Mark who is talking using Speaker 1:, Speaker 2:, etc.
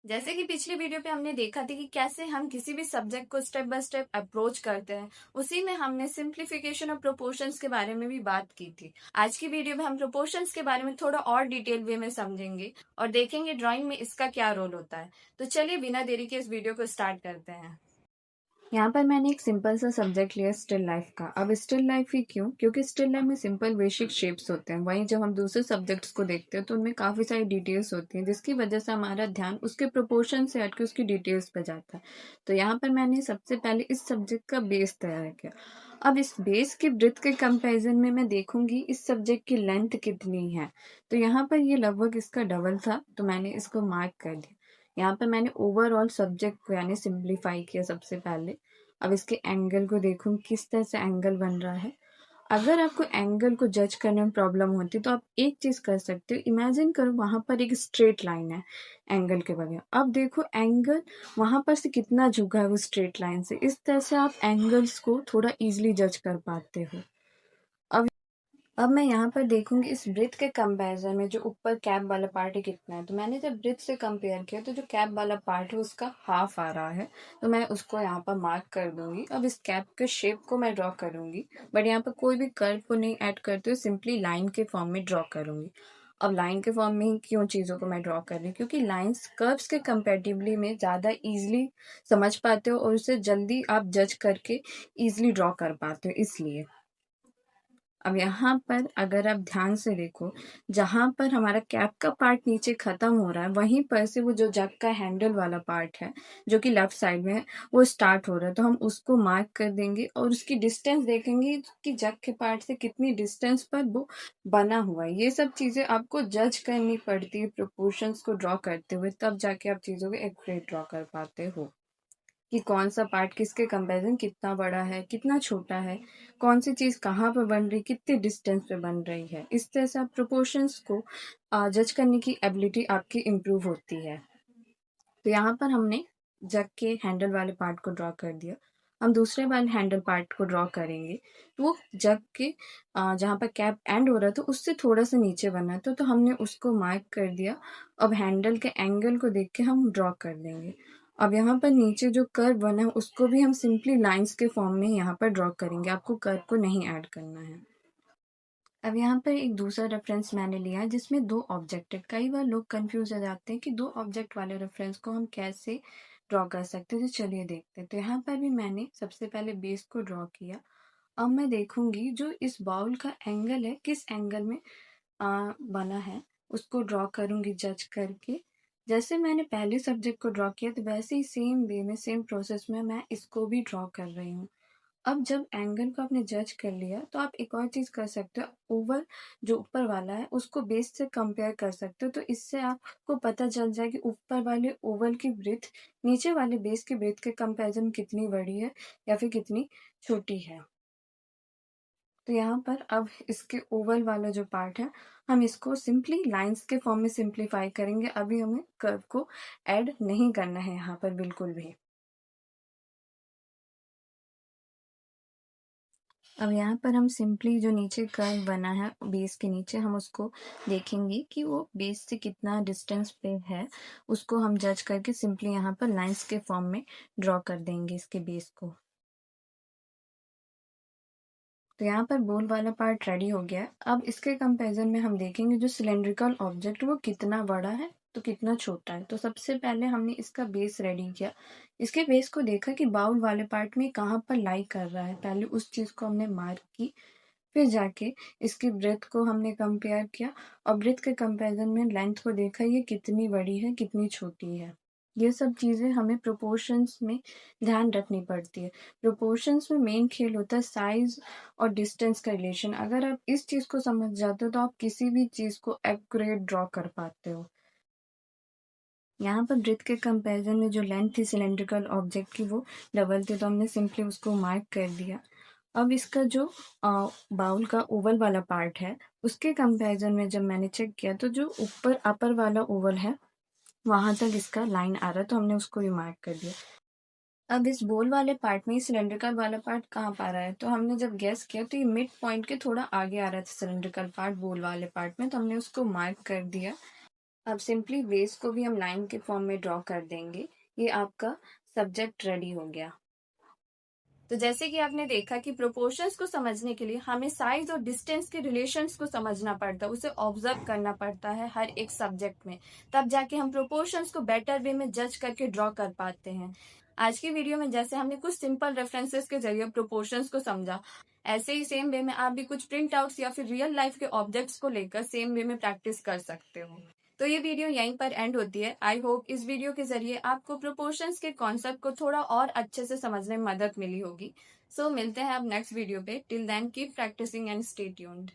Speaker 1: जैसे कि पिछली वीडियो पे हमने देखा था कि कैसे हम किसी भी सब्जेक्ट को स्टेप बाय स्टेप अप्रोच करते हैं। उसी में हमने सिंप्लीफिकेशन और प्रोपोर्शंस के बारे में भी बात की थी। आज की वीडियो में हम प्रोपोर्शंस के बारे में थोड़ा और डिटेल वे में समझेंगे और देखेंगे ड्राइंग में इसका क्या रोल होता है। तो चलिए बिना देरी के इस वीडियो को स्टार्ट करते हैं। यहाँ पर मैंने एक सिंपल सा सब्जेक्ट लिया स्टिल लाइफ का। अब स्टिल लाइफ ही क्यों? क्योंकि स्टिल लाइफ में सिंपल बेसिक शेप्स होते हैं। वहीं जब हम दूसरे सब्जेक्ट्स को देखते हैं तो उनमें काफ़ी सारी डिटेल्स होती हैं, जिसकी वजह से हमारा ध्यान उसके प्रोपोर्शन से हट के उसकी डिटेल्स पर जाता है। तो यहाँ पर मैंने सबसे पहले इस सब्जेक्ट का बेस तैयार किया। अब इस बेस के ब्रेथ के कंपेरिजन में मैं देखूंगी इस सब्जेक्ट की लेंथ कितनी है। तो यहाँ पर ये लगभग इसका डबल था, तो मैंने इसको मार्क कर दिया। यहाँ पर मैंने ओवरऑल सब्जेक्ट को यानी सिंप्लीफाई किया सबसे पहले। अब इसके एंगल को देखूं किस तरह से एंगल बन रहा है। अगर आपको एंगल को जज करने में प्रॉब्लम होती है तो आप एक चीज कर सकते हो। इमेजिन करो वहां पर एक स्ट्रेट लाइन है एंगल के बगैर। अब देखो एंगल वहां पर से कितना झुका है वो स्ट्रेट लाइन से। इस तरह से आप एंगल्स को थोड़ा इजीली जज कर पाते हो। अब अब मैं यहाँ पर देखूंगी इस ब्रेथ के कंपैरिजन में जो ऊपर कैप वाला पार्ट है कितना है। तो मैंने जब ब्रेथ से कंपेयर किया तो जो कैप वाला पार्ट है उसका हाफ आ रहा है। तो मैं उसको यहाँ पर मार्क कर दूंगी। अब इस कैप के शेप को मैं ड्रॉ करूंगी, बट यहाँ पर कोई भी कर्व को नहीं ऐड करते हुए सिंपली लाइन के फॉर्म में ड्रॉ करूंगी। अब लाइन के फॉर्म में ही क्यों चीज़ों को मैं ड्रॉ कर रही हूँ? क्योंकि लाइंस कर्व्स के कंपेरेटिवली में ज़्यादा इजीली समझ पाते हो और उसे जल्दी आप जज करके इजीली ड्रॉ कर पाते हो, इसलिए। अब यहाँ पर अगर आप ध्यान से देखो, जहाँ पर हमारा कैप का पार्ट नीचे खत्म हो रहा है वहीं पर से वो जो जग का हैंडल वाला पार्ट है जो कि लेफ्ट साइड में है वो स्टार्ट हो रहा है। तो हम उसको मार्क कर देंगे और उसकी डिस्टेंस देखेंगे कि जग के पार्ट से कितनी डिस्टेंस पर वो बना हुआ है। ये सब चीज़ें आपको जज करनी पड़ती है प्रोपोर्शंस को ड्रॉ करते हुए, तब जाके आप चीज़ों को एक्यूरेट ड्रॉ कर पाते हो कि कौन सा पार्ट किसके कंपैरिजन कितना बड़ा है कितना छोटा है, कौन सी चीज़ कहाँ पर बन रही, कितने डिस्टेंस पे बन रही है। इस तरह से आप प्रोपोर्शंस को जज करने की एबिलिटी आपकी इम्प्रूव होती है। तो यहाँ पर हमने जग के हैंडल वाले पार्ट को ड्रॉ कर दिया। हम दूसरे वाले हैंडल पार्ट को ड्रॉ करेंगे तो वो जग के जहाँ पर कैप एंड हो रहा था उससे थोड़ा सा नीचे बना था, तो हमने उसको मार्क कर दिया। अब हैंडल के एंगल को देख के हम ड्रॉ कर देंगे। अब यहाँ पर नीचे जो कर्व बना है उसको भी हम सिंपली लाइंस के फॉर्म में यहाँ पर ड्रॉ करेंगे, आपको कर्व को नहीं ऐड करना है। अब यहाँ पर एक दूसरा रेफरेंस मैंने लिया है जिसमें दो ऑब्जेक्ट है। कई बार लोग कंफ्यूज हो जाते हैं कि दो ऑब्जेक्ट वाले रेफरेंस को हम कैसे ड्रॉ कर सकते हैं। तो चलिए देखते हैं। तो यहाँ पर भी मैंने सबसे पहले बेस को ड्रॉ किया। अब मैं देखूंगी जो इस बाउल का एंगल है किस एंगल में बना है, उसको ड्रॉ करूंगी जज करके। जैसे मैंने पहले सब्जेक्ट को ड्रॉ किया तो वैसे ही सेम वे में सेम प्रोसेस में मैं इसको भी ड्रॉ कर रही हूँ। अब जब एंगल को आपने जज कर लिया तो आप एक और चीज कर सकते हो। ओवल जो ऊपर वाला है उसको बेस से कंपेयर कर सकते हो, तो इससे आपको पता चल जाए कि ऊपर वाले ओवल की ब्रेथ नीचे वाले बेस की ब्रेथ के कंपैरिजन कितनी बड़ी है या फिर कितनी छोटी है। तो यहाँ पर अब इसके ओवल वाला जो पार्ट है हम इसको सिंपली लाइंस के फॉर्म में सिंप्लीफाई करेंगे। अभी हमें कर्व को ऐड नहीं करना है यहाँ पर बिल्कुल भी। अब यहाँ पर हम सिंपली जो नीचे कर्व बना है बेस के नीचे हम उसको देखेंगे कि वो बेस से कितना डिस्टेंस पे है। उसको हम जज करके सिंपली यहाँ पर लाइंस के फॉर्म में ड्रॉ कर देंगे इसके बेस को। तो यहाँ पर बोल वाला पार्ट रेडी हो गया है। अब इसके कंपैरिजन में हम देखेंगे जो सिलेंड्रिकल ऑब्जेक्ट वो कितना बड़ा है तो कितना छोटा है। तो सबसे पहले हमने इसका बेस रेडी किया। इसके बेस को देखा कि बाउल वाले पार्ट में कहाँ पर लाई कर रहा है, पहले उस चीज़ को हमने मार्क की। फिर जाके इसकी ब्रेथ को हमने कंपेयर किया और ब्रेथ के कंपैरिजन में लेंथ को देखा ये कितनी बड़ी है कितनी छोटी है। ये सब चीज़ें हमें प्रोपोर्शंस में ध्यान रखनी पड़ती है। प्रोपोर्शंस में मेन खेल होता है साइज और डिस्टेंस का रिलेशन। अगर आप इस चीज़ को समझ जाते हो तो आप किसी भी चीज़ को एक्यूरेट ड्रॉ कर पाते हो। यहाँ पर ब्रेथ के कंपैरिजन में जो लेंथ थी सिलेंड्रिकल ऑब्जेक्ट की वो डबल थी, तो हमने सिंपली उसको मार्क कर दिया। अब इसका जो बाउल का ओवल वाला पार्ट है उसके कंपैरिजन में जब मैंने चेक किया तो जो ऊपर अपर वाला ओवल है वहां तक इसका लाइन आ रहा है, तो हमने उसको भी मार्क कर दिया। अब इस बोल वाले पार्ट में सिलेंड्रिकल वाला पार्ट कहाँ पा रहा है, तो हमने जब गैस किया तो ये मिड पॉइंट के थोड़ा आगे आ रहा था सिलेंड्रिकल पार्ट बोल वाले पार्ट में, तो हमने उसको मार्क कर दिया। अब सिंपली बेस को भी हम लाइन के फॉर्म में ड्रॉ कर देंगे। ये आपका सब्जेक्ट रेडी हो गया। तो जैसे कि आपने देखा कि प्रोपोर्शंस को समझने के लिए हमें साइज और डिस्टेंस के रिलेशंस को समझना पड़ता है, उसे ऑब्जर्व करना पड़ता है हर एक सब्जेक्ट में, तब जाके हम प्रोपोर्शंस को बेटर वे में जज करके ड्रॉ कर पाते हैं। आज की वीडियो में जैसे हमने कुछ सिंपल रेफरेंसेस के जरिए प्रोपोर्शंस को समझा, ऐसे ही सेम वे में आप भी कुछ प्रिंट आउट्स या फिर रियल लाइफ के ऑब्जेक्ट्स को लेकर सेम वे में प्रैक्टिस कर सकते हो। तो ये वीडियो यहीं पर एंड होती है। आई होप इस वीडियो के जरिए आपको प्रोपोर्शंस के कॉन्सेप्ट को थोड़ा और अच्छे से समझने में मदद मिली होगी। सो मिलते हैं अब नेक्स्ट वीडियो पे। Till then keep practicing and stay tuned.